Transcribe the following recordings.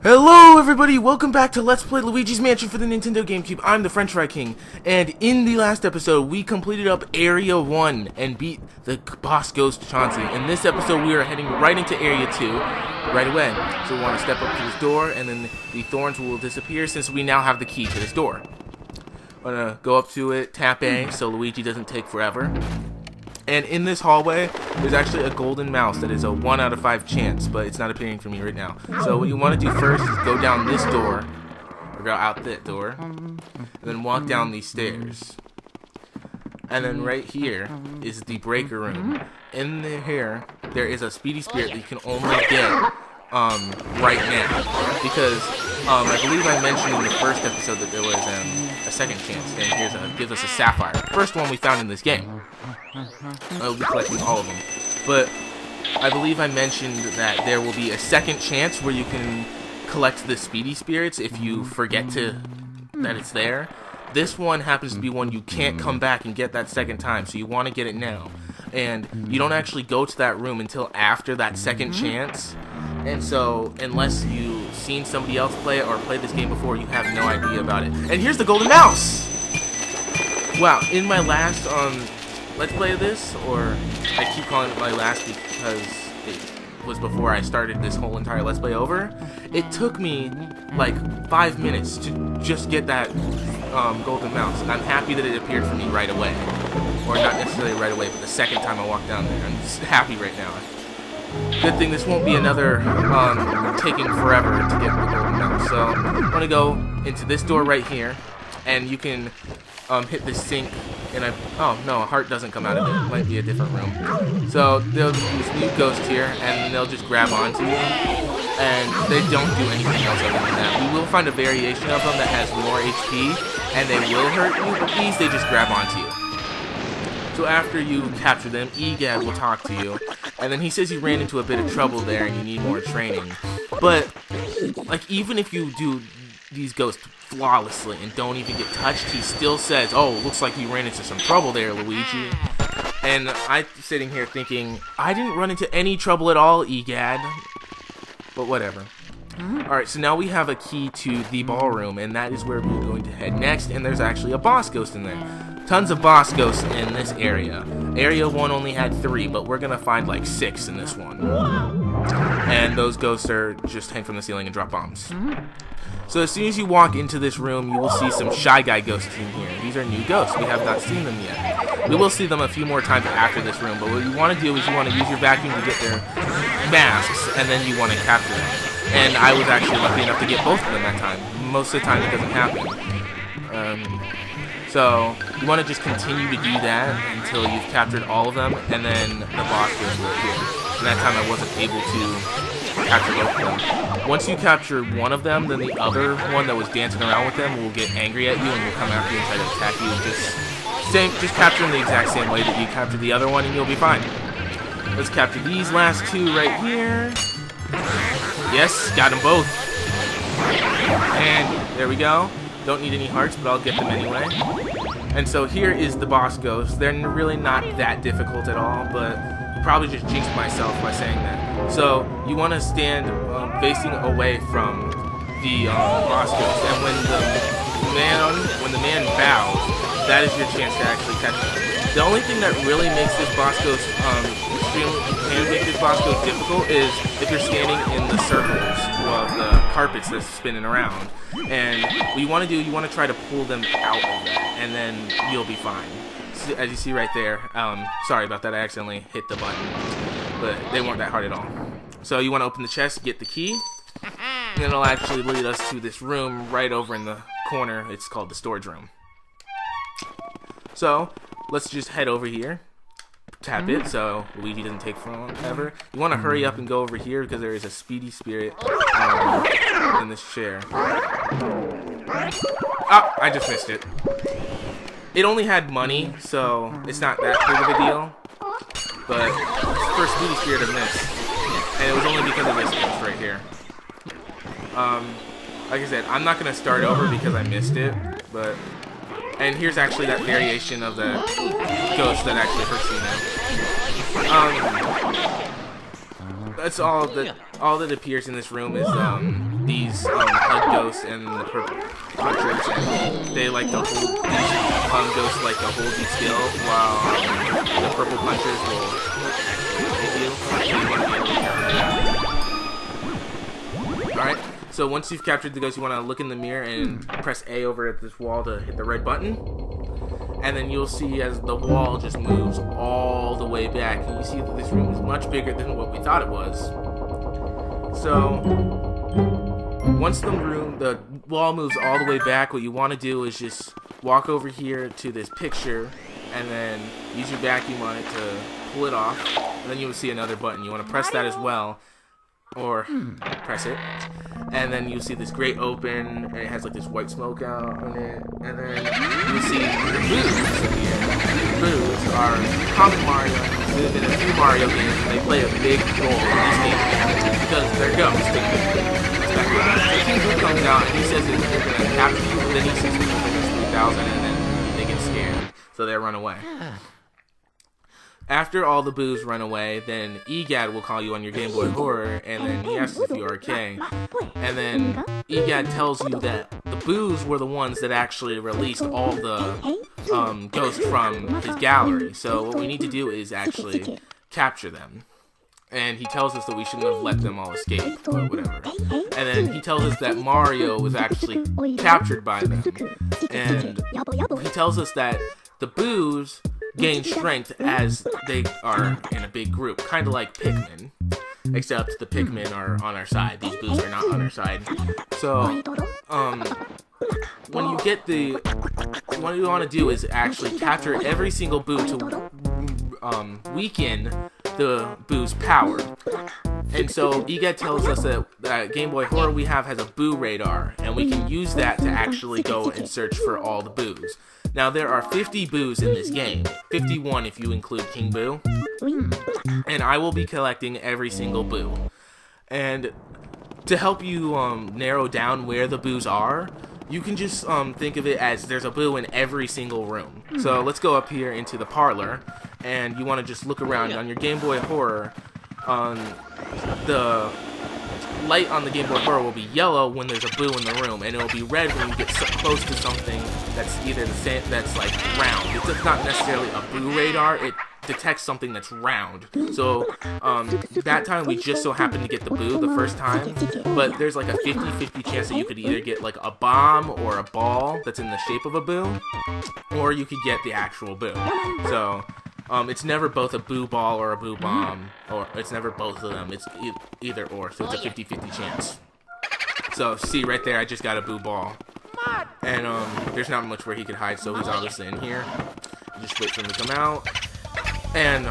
Hello everybody, welcome back to Let's Play Luigi's Mansion for the Nintendo GameCube. I'm the French Fry King, and in the last episode we completed up Area 1 and beat the boss ghost Chauncey. In this episode we are heading right into Area 2 right away. So we want to step up to this door and then the thorns will disappear since we now have the key to this door. I'm gonna go up to it, tap A so Luigi doesn't take forever. And in this hallway, there's actually a golden mouse that is a 1 out of 5 chance, but it's not appearing for me right now. So what you want to do first is go down this door, or go out that door, and then walk down these stairs. And then right here is the breaker room. In here, there is a speedy spirit that you can only get right now, because I believe I mentioned in the first episode that there was a second chance, and here's gives us a sapphire. First one we found in this game. We'll be collecting all of them, but I believe I mentioned that there will be a second chance where you can collect the speedy spirits if you forget that it's there. This one happens to be one you can't come back and get that second time, so you want to get it now. And you don't actually go to that room until after that second chance. And so, unless you've seen somebody else play it or played this game before, you have no idea about it. And here's the golden mouse! Wow, in my last Let's Play of this, or I keep calling it my last because it was before I started this whole entire Let's Play over, it took me like 5 minutes to just get that golden mouse. And I'm happy that it appeared for me right away. Or not necessarily right away, but the second time I walked down there. I'm just happy right now. Good thing this won't be another taking forever to get the golden mouse. So I'm gonna go into this door right here, and you can hit this sink, and oh no, a heart doesn't come out of it. It might be a different room. So there'll be this new ghost here, and they'll just grab onto you, and they don't do anything else other than that. We will find a variation of them that has more HP, and they will hurt you, but these they just grab onto you. So after you capture them, Egad will talk to you, and then he says you ran into a bit of trouble there and you need more training. But, like, even if you do these ghosts flawlessly and don't even get touched, he still says, oh, looks like you ran into some trouble there, Luigi. And I'm sitting here thinking, I didn't run into any trouble at all, Egad. But whatever. Alright, so now we have a key to the ballroom, and that is where we're going to head next, and there's actually a boss ghost in there. Tons of boss ghosts in this area. Area 1 only had 3, but we're gonna find like 6 in this one. And those ghosts are just hang from the ceiling and drop bombs. So as soon as you walk into this room, you will see some Shy Guy ghosts in here. These are new ghosts. We have not seen them yet. We will see them a few more times after this room, but what you want to do is you want to use your vacuum to get their masks, and then you want to capture them. And I was actually lucky enough to get both of them that time. Most of the time it doesn't happen. So you want to just continue to do that until you've captured all of them, and then the boss ghost will appear. And that time I wasn't able to capture both of them. Once you capture one of them, then the other one that was dancing around with them will get angry at you and will come after you and try to attack you. Just capture them the exact same way that you captured the other one, and you'll be fine. Let's capture these last 2 right here. Yes, got them both. And there we go. Don't need any hearts, but I'll get them anyway. And so here is the boss ghost. They're really not that difficult at all, but probably just jinxed myself by saying that. So you want to stand facing away from the boss ghost, and when the man bows, that is your chance to actually catch him. The only thing that really makes this boss ghost difficult is if you're standing in the circles of the carpets that's spinning around. And what you want to do, you want to try to pull them out of that, and then you'll be fine. So, as you see right there, sorry about that, I accidentally hit the button, but they weren't that hard at all. So you want to open the chest, get the key, and then it'll actually lead us to this room right over in the corner. It's called the storage room. So let's just head over here. Tap it so Luigi doesn't take forever. You want to hurry up and go over here because there is a speedy spirit in this chair. Oh, I just missed it. It only had money, so it's not that big of a deal. But it's the first speedy spirit I've missed, and it was only because of this ghost right here. Like I said, I'm not gonna start over because I missed it, but. And here's actually that variation of the ghost that actually hurts you now. That's all that appears in this room is these hug ghosts and the purple punchers. And they like to hold these ghosts like to hold you still, while the purple punchers will actually hit you. Alright, so once you've captured the ghost, you want to look in the mirror and press A over at this wall to hit the red button. And then you'll see as the wall just moves all the way back. And you see that this room is much bigger than what we thought it was. So, once the wall moves all the way back, what you want to do is just walk over here to this picture and then use your vacuum on it to pull it off. And then you'll see another button. You want to press that as well. Or press it, and then you see this grate open, and it has like this white smoke out on it, and then you see the boos in here. The boos are common Mario. They've been in a few Mario games, and they play a big role in these games because they're ghosts. So King Boo comes out, and he says that they're going to capture you, but then he sees people like 3,000, and then they get scared, so they run away. After all the boos run away, then EGAD will call you on your Game Boy Horror, and then he asks if you are okay. And then EGAD tells you that the boos were the ones that actually released all the ghosts from his gallery. So what we need to do is actually capture them. And he tells us that we shouldn't have let them all escape, or whatever. And then he tells us that Mario was actually captured by them. And he tells us that the boos gain strength as they are in a big group, kind of like Pikmin, except the Pikmin are on our side. These boos are not on our side. So, when you get what you want to do is actually capture every single boo to weaken the boo's power. And so EGAD tells us that Game Boy Horror we have has a boo radar, and we can use that to actually go and search for all the boos. Now, there are 50 boos in this game, 51 if you include King Boo, and I will be collecting every single boo. And to help you narrow down where the boos are, you can just think of it as there's a boo in every single room. So let's go up here into the parlor, and you want to just look around. On your Game Boy Horror, the light on the Game Boy Horror will be yellow when there's a boo in the room, and it'll be red when you get so close to something that's either the same, that's like round. It's not necessarily a boo radar, it detects something that's round. So that time we just so happened to get the boo the first time, but there's like a 50-50 chance that you could either get like a bomb or a ball that's in the shape of a boo, or you could get the actual boo. So it's never both a boo ball or a boo bomb, or it's never both of them. It's either or, so it's a 50-50 chance. So see right there, I just got a boo ball, and there's not much where he could hide, so he's obviously in here. Just wait for him to come out. And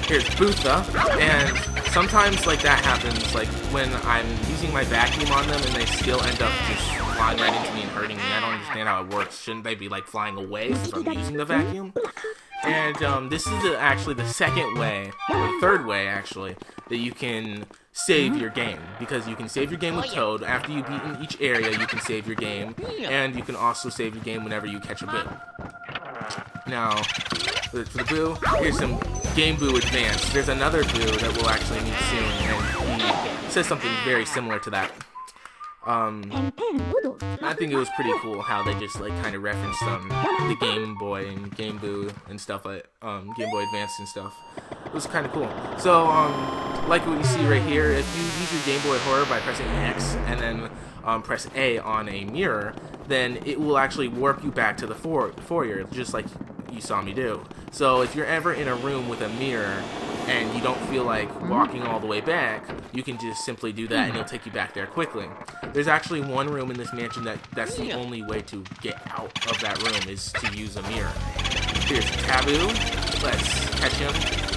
here's Bootha, and sometimes like that happens, like when I'm using my vacuum on them and they still end up just flying right into me and hurting me. I don't understand how it works. Shouldn't they be like flying away since I'm using the vacuum? And this is actually the second way, or the third way actually, that you can save your game. Because you can save your game with Toad. After you've beaten each area, you can save your game. And you can also save your game whenever you catch a boo. Now, for the boo, here's some Game Boo Advance. There's another boo that we'll actually meet soon, and he says something very similar to that. I think it was pretty cool how they just like kind of referenced the Game Boy and Game Boo and stuff like Game Boy Advance and stuff. It was kind of cool. So like what you see right here, if you use your Game Boy Horror by pressing X and then press A on a mirror, then it will actually warp you back to the foyer, just like you saw me do. So if you're ever in a room with a mirror and you don't feel like walking all the way back, you can just simply do that and it'll take you back there quickly. There's actually one room in this mansion that's the only way to get out of that room is to use a mirror. Here's Taboo. Let's catch him.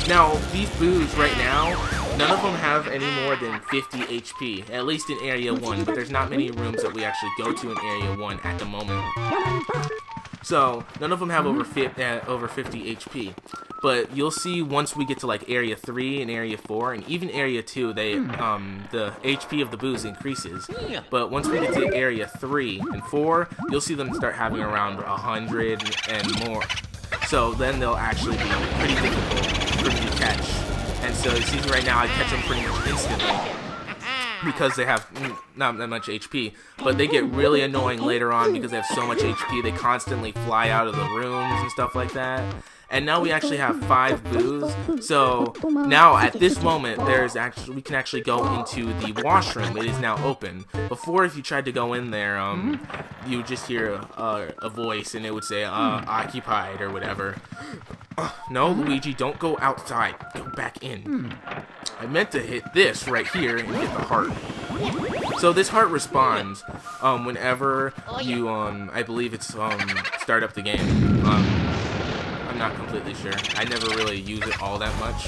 Now, these boos right now, none of them have any more than 50 HP, at least in Area 1, but there's not many rooms that we actually go to in Area 1 at the moment. So, none of them have over 50 HP. But you'll see once we get to like Area 3 and Area 4, and even Area 2, the HP of the boos increases. But once we get to Area 3 and 4, you'll see them start having around 100 and more. So then they'll actually be pretty difficult for you to catch. And So you see right now I catch them pretty much instantly because they have not that much HP, but they get really annoying later on because they have so much HP. They constantly fly out of the rooms and stuff like that. And now we actually have 5 boos. So now at this moment, we can actually go into the washroom. It is now open. Before, if you tried to go in there, you would just hear a voice, and it would say occupied or whatever. No, Luigi, don't go outside. Go back in. I meant to hit this right here and get the heart. So this heart responds whenever you I believe it's start up the game. I'm not completely sure. I never really use it all that much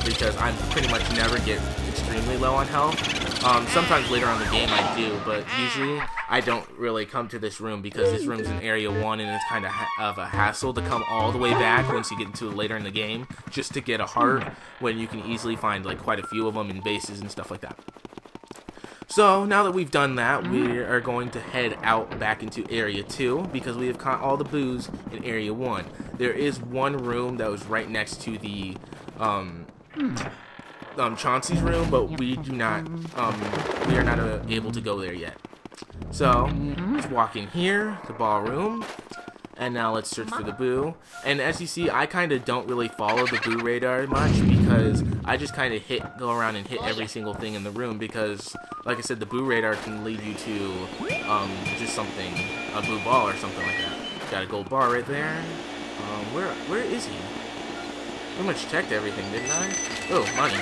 because I pretty much never get extremely low on health. Sometimes later on in the game I do, but usually I don't really come to this room because this room's in area 1 and it's kind of a hassle to come all the way back once you get into it later in the game just to get a heart when you can easily find like quite a few of them in bases and stuff like that. So now that we've done that, we are going to head out back into area 2 because we have caught all the boos in area 1. There is one room that was right next to the Chauncey's room, but we do not we are not able to go there yet. So let's walk in here, the ballroom. And now let's search for the boo. And as you see, I kind of don't really follow the boo radar much because I just kind of go around and hit every single thing in the room because, like I said, the boo radar can lead you to just something, a boo ball or something like that. Got a gold bar right there. Where is he? Pretty much checked everything, didn't I? Oh, money.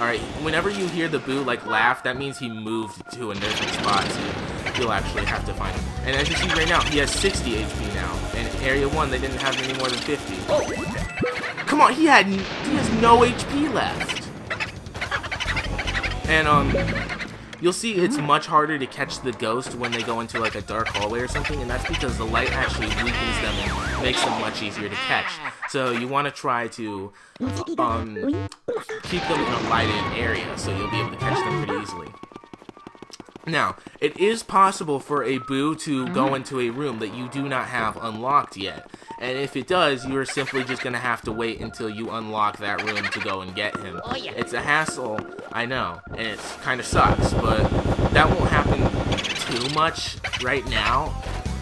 Alright, whenever you hear the boo like laugh, that means he moved to a different spot, so you'll actually have to find him. And as you see right now, he has 60 HP now. And in area 1, they didn't have any more than 50. Oh! Come on, he has no HP left. And you'll see it's much harder to catch the ghost when they go into like a dark hallway or something, and that's because the light actually weakens them and makes them much easier to catch. So you want to try to keep them in a lighted area so you'll be able to catch them pretty easily. Now, it is possible for a boo to go into a room that you do not have unlocked yet. And if it does, you're simply just going to have to wait until you unlock that room to go and get him. It's a hassle, I know, and it kind of sucks, but that won't happen too much right now.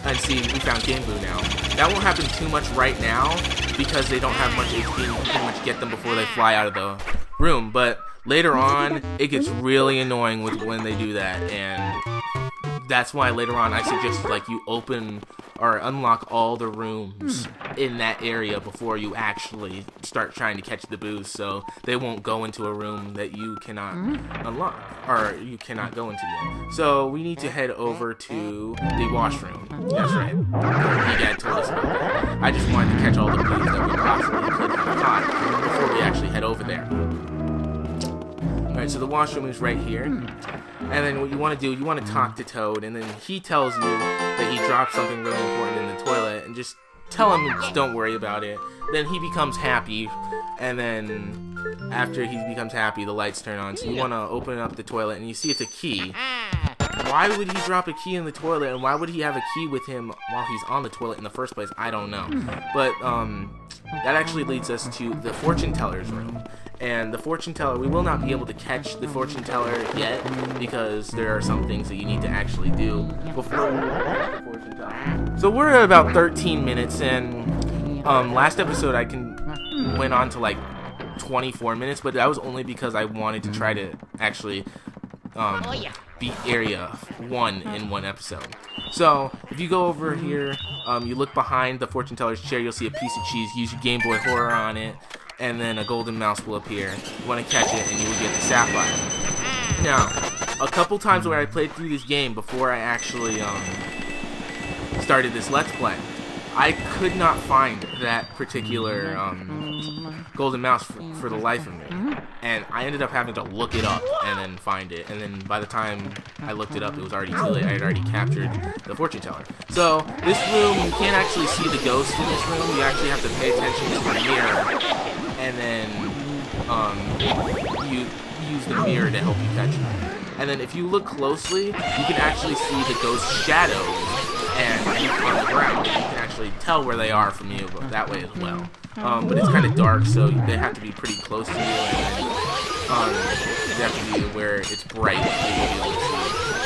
And see, we found Game Boo now. That won't happen too much right now because they don't have much HP and you can pretty much get them before they fly out of the room. But later on, it gets really annoying when they do that, and that's why later on I suggest like you open or unlock all the rooms in that area before you actually start trying to catch the boos, so they won't go into a room that you cannot unlock or you cannot go into yet. So we need to head over to the washroom. That's right. You guys told us about that. I just wanted to catch all the boos that we possibly could have caught before we actually head over there. Alright, so the washroom is right here. And then what you want to do, you want to talk to Toad, and then he tells you that he dropped something really important in the toilet, and just tell him, just don't worry about it. Then he becomes happy, and then after he becomes happy, the lights turn on. So you want to open up the toilet, and you see it's a key. Why would he drop a key in the toilet, and why would he have a key with him while he's on the toilet in the first place? I don't know. But that actually leads us to the fortune teller's room. And the fortune teller, we will not be able to catch the fortune teller yet because there are some things that you need to actually do before you catch the fortune teller. So we're at about 13 minutes, and last episode I went on to like 24 minutes, but that was only because I wanted to try to actually beat area 1 in one episode. So if you go over here, you look behind the fortune teller's chair, you'll see a piece of cheese. Use your Game Boy Horror on it, and then a golden mouse will appear. You want to catch it, and you will get the sapphire. Now, a couple times where I played through this game before I actually started this Let's Play, I could not find that particular golden mouse for the life of me. And I ended up having to look it up and then find it. And then by the time I looked it up, it was already too late. I had already captured the fortune teller. So this room, you can't actually see the ghost in this room. You actually have to pay attention to the mirror. And then you use the mirror to help you catch him. And then if you look closely, you can actually see the ghost's shadows and on the ground. You can actually actually tell where they are from you, but that way as well. But it's kind of dark, so they have to be pretty close to you, and then they have to be where it's bright.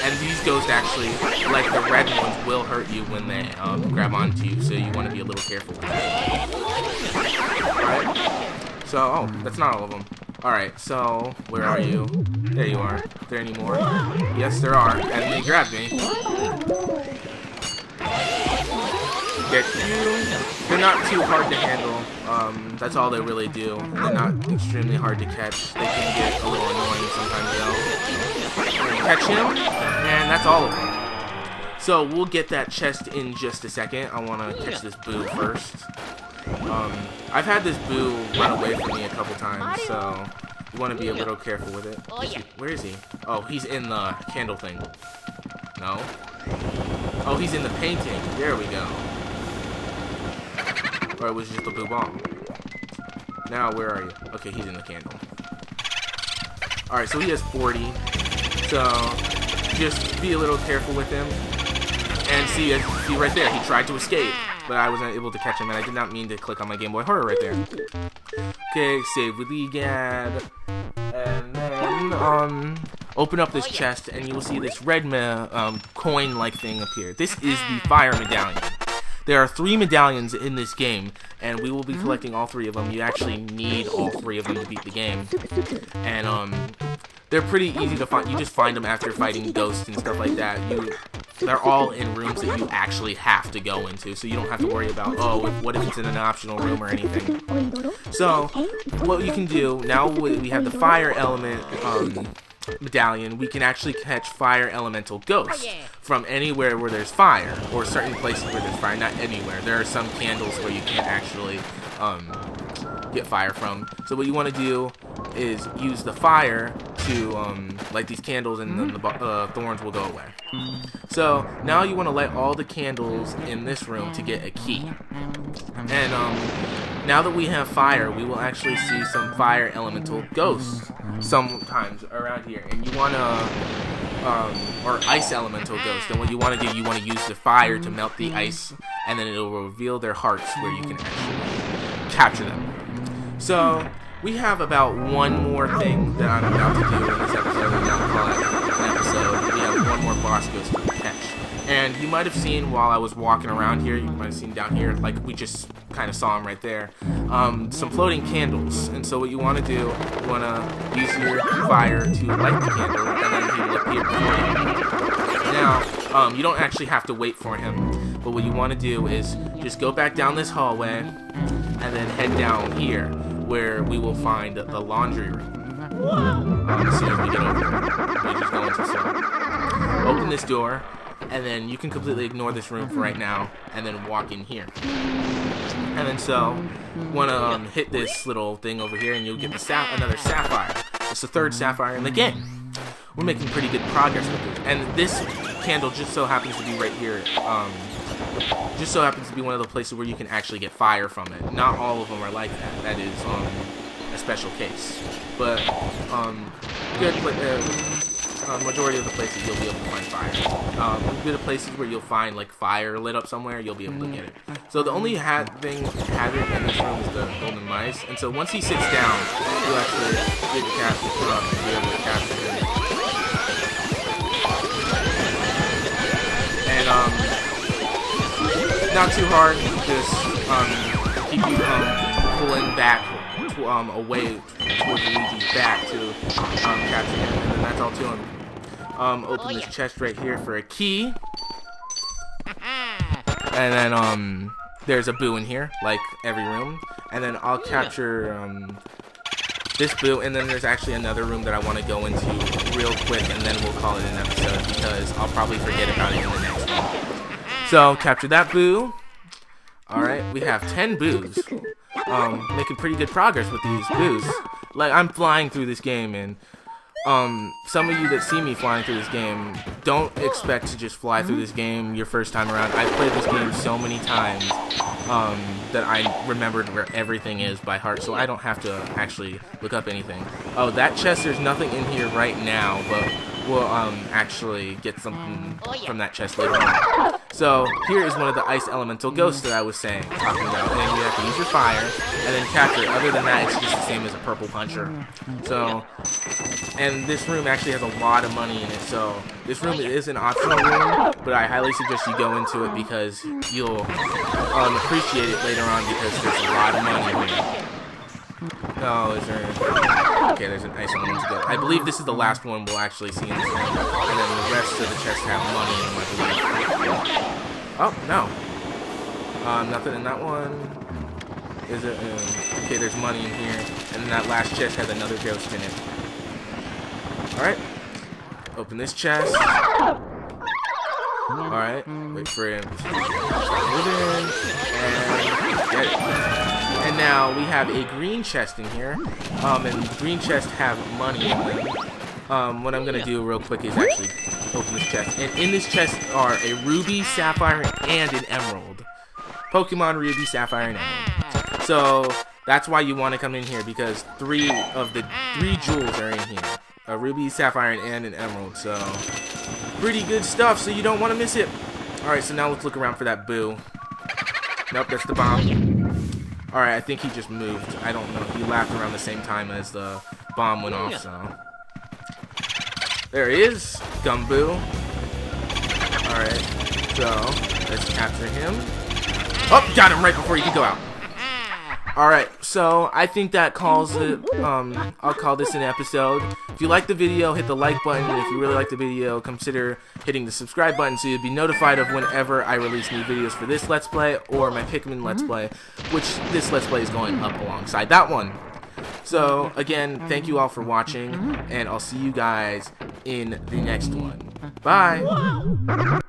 And these ghosts actually, like the red ones, will hurt you when they grab onto you, so you want to be a little careful with that. Alright, so, oh, that's not all of them. Alright, so, where are you? There you are. Are there any more? Yes, there are, and they grabbed me. Get you. They're not too hard to handle. That's all they really do. They're not extremely hard to catch. They can get a little annoying sometimes though. Catch him, and that's all of them. So we'll get that chest in just a second. I want to catch this boo first. I've had this boo run away from me a couple times, so you want to be a little careful with it. Where is he? Oh, he's in the candle thing. No. Oh, he's in the painting. There we go. Or it was just a boo bomb. Now, where are you? Okay, he's in the candle. Alright, so he has 40. So, just be a little careful with him. And see right there, he tried to escape. But I wasn't able to catch him, and I did not mean to click on my Game Boy Horror right there. Okay, save with EGAD. And then, open up this chest, and you will see this red coin-like thing appear. This is the fire medallion. There are 3 medallions in this game, and we will be collecting all 3 of them. You actually need all 3 of them to beat the game. And, they're pretty easy to find. You just find them after fighting ghosts and stuff like that. They're all in rooms that you actually have to go into, so you don't have to worry about, oh, what if it's in an optional room or anything. So, what you can do, now we have the fire element, medallion, we can actually catch fire elemental ghosts from anywhere where there's fire, or certain places where there's fire. Not anywhere. There are some candles where you can't actually get fire from. So what you want to do is use the fire to light these candles, and then the thorns will go away. So now you want to light all the candles in this room to get a key. And now that we have fire, we will actually see some fire elemental ghosts sometimes around here, and you want to or ice elemental ghosts. And what you want to do, you want to use the fire to melt the ice, and then it will reveal their hearts where you can actually capture them. So we have about one more thing that I'm about to do in this episode, and I'll call it an episode. We have one more boss ghost to catch. And you might have seen while I was walking around here, you might have seen down here, like we just kind of saw him right there, some floating candles. And so what you want to do, you want to use your fire to light the candle, and then he will appear before you. Now, you don't actually have to wait for him, but what you want to do is just go back down this hallway, and then head down here, where we will find the laundry room. As soon as we get over there, we just go into slow. Open this door, and then you can completely ignore this room for right now, and then walk in here. And then so, want to hit this little thing over here, and you'll get another sapphire. It's the 3rd sapphire in the game. We're making pretty good progress with it. And this candle just so happens to be right here. Just so happens to be one of the places where you can actually get fire from it. Not all of them are like that. That is a special case. But majority of the places you'll be able to find fire. Good places where you'll find like fire lit up somewhere, you'll be able to get it. So the only hazard in this room is the golden mice. And so once he sits down, you'll actually be able to capture him. And not too hard, just keep you pulling back away towards Luigi's back to capture him, and then that's all to him. Open this chest right here for a key, and then there's a boo in here, like every room, and then I'll capture this boo, and then there's actually another room that I want to go into real quick, and then we'll call it an episode because I'll probably forget about it in the next one. So, capture that boo. Alright, we have 10 boos. Making pretty good progress with these boos. Like, I'm flying through this game, and some of you that see me flying through this game, don't expect to just fly through this game your first time around. I've played this game so many times that I remembered where everything is by heart, so I don't have to actually look up anything. Oh, that chest, there's nothing in here right now, but we'll actually get something from that chest later on. So here is one of the ice elemental ghosts that I was talking about. And you have to use your fire and then capture it. Other than that, it's just the same as a purple puncher. So, and this room actually has a lot of money in it. So this room is an optional room, but I highly suggest you go into it because you'll appreciate it later on because there's a lot of money here. Oh, is there... Okay, there's an ice elemental ghost. I believe this is the last one we'll actually see in this room. And then the rest of the chests have money in them, I believe. Oh, no. Nothing in that one. Is it? Okay, there's money in here. And then that last chest has another ghost in it. Alright. Open this chest. Alright. Wait for him to move in. And get it. And now we have a green chest in here. And green chests have money in them. What I'm going to do real quick is actually open this chest. And in this chest are a ruby, sapphire, and an emerald. Pokemon Ruby, Sapphire, and Emerald. So that's why you want to come in here because 3 of the 3 jewels are in here. A ruby, sapphire, and an emerald. So pretty good stuff. So you don't want to miss it. All right. So now let's look around for that boo. Nope, that's the bomb. All right. I think he just moved. I don't know. He laughed around the same time as the bomb went off. So there he is, Gumboo. All right. So let's capture him. Oh, got him right before he could go out. Alright, so I think that calls it, I'll call this an episode. If you like the video, hit the like button, and if you really like the video, consider hitting the subscribe button so you'll be notified of whenever I release new videos for this Let's Play or my Pikmin Let's Play, which this Let's Play is going up alongside that one. So, again, thank you all for watching, and I'll see you guys in the next one. Bye!